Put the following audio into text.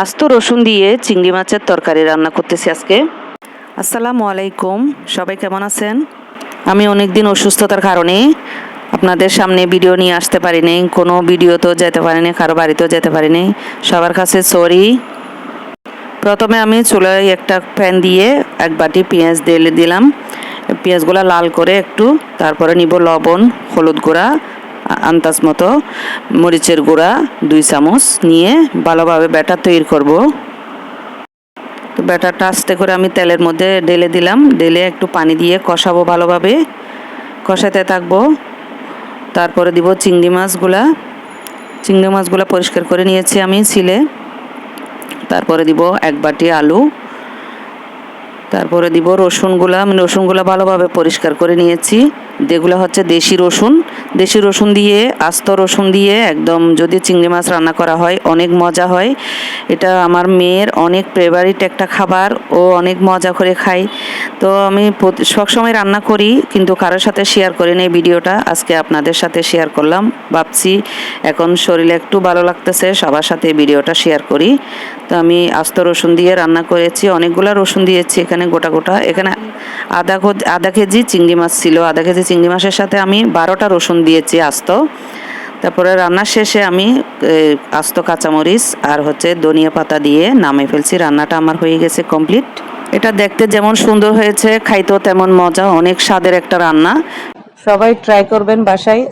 আস্ত রসুন দিয়ে চিংড়ি মাছের তরকারি রান্না করতেছি আজকে। আসসালামু আলাইকুম, সবাই কেমন আছেন? আমি অনেক দিন অসুস্থতার কারণে আপনাদের সামনে ভিডিও নিয়ে আসতে পারিনি, কোনো ভিডিওতেও যেতে পারিনি, কারো বাড়িতেও যেতে পারিনি, সবার কাছে সরি। প্রথমে আমি চুলায় একটা প্যান দিয়ে এক বাটি পেঁয়াজ ঢেলে দিলাম। পেঁয়াজগুলো লাল করে একটু, তারপরে নিব লবণ, হলুদ গুঁড়া আন্দাজ মতো, মরিচের গুঁড়া 2 চামচ নিয়ে ভালোভাবে ব্যাটার তৈরি করব। তো ব্যাটারটা আস্তে করে আমি তেলের মধ্যে ঢেলে দিলাম, ঢেলে একটু পানি দিয়ে কষাবো, ভালোভাবে কষাতে থাকবো। তারপরে দিব চিংড়ি মাছগুলা পরিষ্কার করে নিয়েছি আমি ছিলে। তারপরে দিব এক বাটি আলু, তারপরে দিব রসুনগুলা ভালোভাবে পরিষ্কার করে নিয়েছি। যেগুলো হচ্ছে দেশি রসুন দিয়ে, আস্ত রসুন দিয়ে একদম যদি চিংড়ি মাছ রান্না করা হয় অনেক মজা হয়। এটা আমার মেয়ের অনেক ফেভারিট একটা খাবার, ও অনেক মজা করে খায়। তো আমি সবসময় রান্না করি, কিন্তু কারোর সাথে শেয়ার করি না। এই ভিডিওটা আজকে আপনাদের সাথে শেয়ার করলাম। ভাবছি এখন শরীরে একটু ভালো লাগতেছে, সবার সাথে এই ভিডিওটা শেয়ার করি। তো আমি আস্ত রসুন দিয়ে রান্না করেছি, অনেকগুলো রসুন দিয়েছি এখানে গোটা। এখানে আধা কেজি চিংড়ি মাছ ছিল, আধা কেজি চিংড়ি মাছের সাথে আমি 12টা রসুন দিয়েছি আস্ত। তারপরে রান্নার শেষে আমি আস্ত কাঁচামরিচ আর ধনিয়া পাতা দিয়ে নামিয়ে ফেলছি। রান্নাটা আমার হয়ে গেছে কমপ্লিট। এটা দেখতে যেমন সুন্দর হয়েছে, খাইতেও তেমন মজা, অনেক স্বাদের একটা রান্না। সবাই ট্রাই করবেন বাসায়।